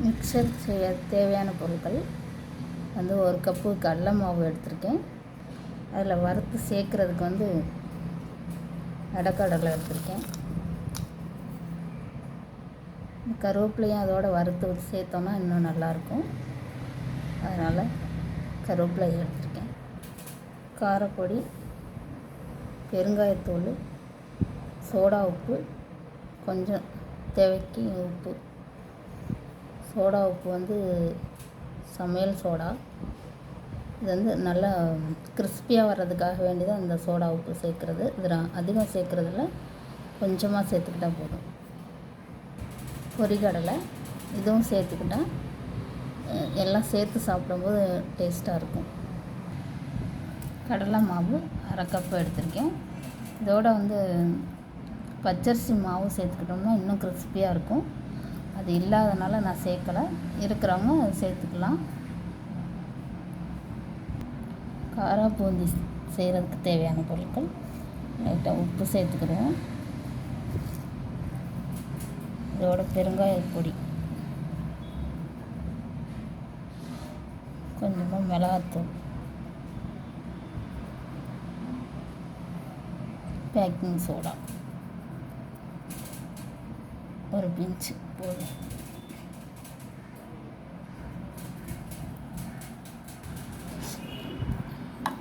Mixer செய்ய தேவையான பொருட்கள் வந்து 1 கப்பு கடலை மாவு எடுத்திருக்கேன். அதில் வறுத்து சேர்க்குறதுக்கு வந்து நடக்கடலை எடுத்திருக்கேன். கருவேப்பிலையும் அதோடு வறுத்து சேர்த்தோன்னா இன்னும் நல்லாயிருக்கும். அதனால் கருவேப்பிலை எடுத்திருக்கேன். காரப்பொடி, பெருங்காயத்தூள், சோடா உப்பு, கொஞ்சம் தேவைக்கு உப்பு. சோடா உப்பு வந்து சமையல் சோடா. இது வந்து நல்லா கிறிஸ்பியாக வர்றதுக்காக வேண்டி தான் இந்த சோடா உப்பு சேர்க்குறது. இது அதிகம் சேர்க்குறதில்ல, கொஞ்சமாக சேர்த்துக்கிட்டால் போதும். பொரிகடலை இதுவும் சேர்த்துக்கிட்டால் எல்லாம் சேர்த்து சாப்பிடும்போது டேஸ்ட்டாக இருக்கும். கடலை மாவு 1/2 கப்பு எடுத்திருக்கேன். இதோட வந்து பச்சரிசி மாவு சேர்த்துக்கிட்டோம்னா இன்னும் கிறிஸ்பியாக இருக்கும். அது இல்லாதனால நான் சேர்க்கலை. இருக்கிறவங்க சேர்த்துக்கலாம். காரா பூந்தி செய்கிறதுக்கு தேவையான பொருட்கள் லைட்டாக உப்பு சேர்த்துக்கிடுவோம். இதோட பெருங்காயப்பொடி, கொஞ்சமாக மிளகாத்தூள், பேக்கிங் சோடா ஒரு பிஞ்சு போதும்.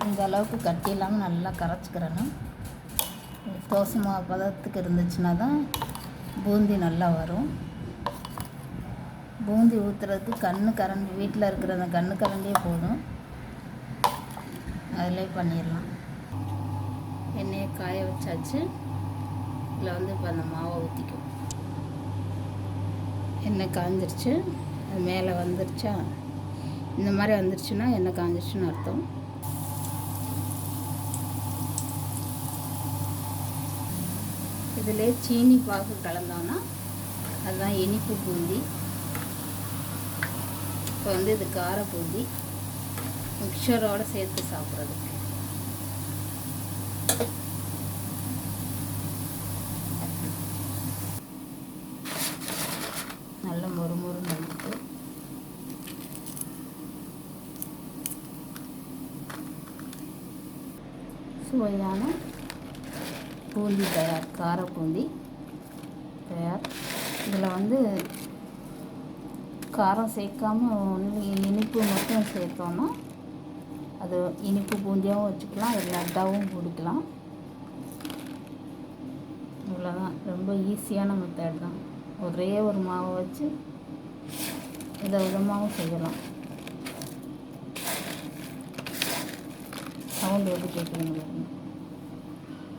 இந்த அளவுக்கு கட்டி இல்லாமல் நல்லா கரைச்சிக்கிறணும். தோசை மாவு பதத்துக்கு இருந்துச்சுன்னா தான் பூந்தி நல்லா வரும். பூந்தி ஊற்றுறதுக்கு கரண்டி வீட்டில் இருக்கிற அந்த கரண்டியே போதும். அதிலே பண்ணிடலாம். எண்ணெயை காய வச்சாச்சு. இதில் வந்து இப்போ அந்த மாவை ஊற்றிக்கும். எண்ணெய் காஞ்சிருச்சு. அது மேலே வந்துருச்சா, இந்த மாதிரி வந்துருச்சுன்னா எண்ணெய் காஞ்சிருச்சுன்னு அர்த்தம். இதிலே சீனி பாகு கலந்தோன்னா அதுதான் இனிப்பு பூந்தி. இப்போ வந்து இது கார பூந்தி மிக்சரோடு சேர்த்து சாப்பிட்றது. நல்ல மொறுமொறுன்னு வந்துட்டு சுவையான பூந்தி தயார். கார பூந்தி தயார். இதில் வந்து காரம் சேர்க்காம ஒன்லி இனிப்பு மட்டும் சேர்த்தோன்னா அது இனிப்பு பூந்தியாகவும் வச்சுக்கலாம், அது லட்டாகவும் பிடிக்கலாம். இவ்வளோதான். ரொம்ப ஈஸியான மெத்தட் தான். ஒரே ஒரு மாவை வச்சு விதமாகவும் செய்யலாம். சவுண்டு எப்படி கேட்குறீங்க?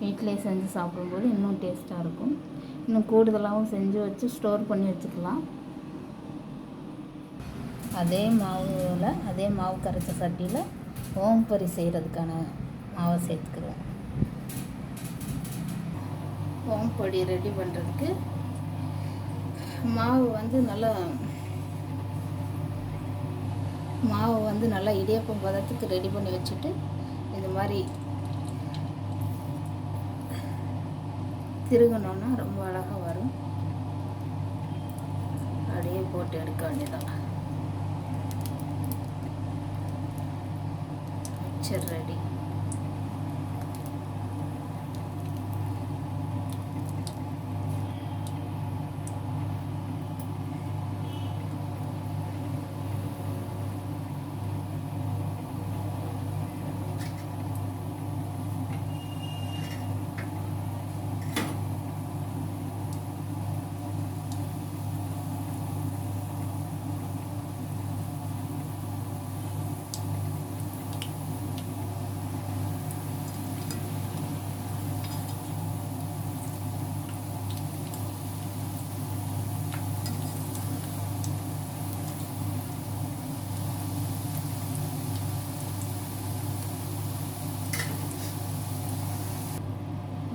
வீட்டிலே செஞ்சு சாப்பிடும்போது இன்னும் டேஸ்ட்டாக இருக்கும். இன்னும் கூடுதலாகவும் செஞ்சு வச்சு ஸ்டோர் பண்ணி வச்சுக்கலாம். அதே மாவு கரைச்ச சட்டியில் ஓம்பொரி செய்கிறதுக்கான மாவை சேர்த்துக்கிறோம். ஓம்பொடி ரெடி பண்ணுறதுக்கு மாவு வந்து நல்லா இடியப்பம் பதத்துக்கு ரெடி பண்ணி வச்சுட்டு இந்த மாதிரி திருகணுன்னா ரொம்ப அழகாக வரும். அப்படியே போட்டு எடுக்க வேண்டியதான். Mixer ready.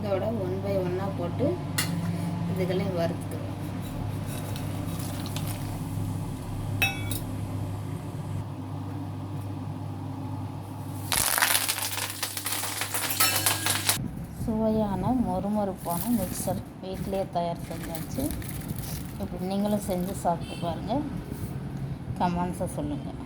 இதோட 1 by 1 போட்டு இதுகளையும் வறுத்துக்கிறோம். சுவையான மொறுமொறுப்பான மிக்சர் வீட்டிலே தயார் செஞ்சாச்சு. இப்படி நீங்களும் செஞ்சு சாப்பிட்டு பாருங்கள். கமெண்ட்ஸை சொல்லுங்கள்.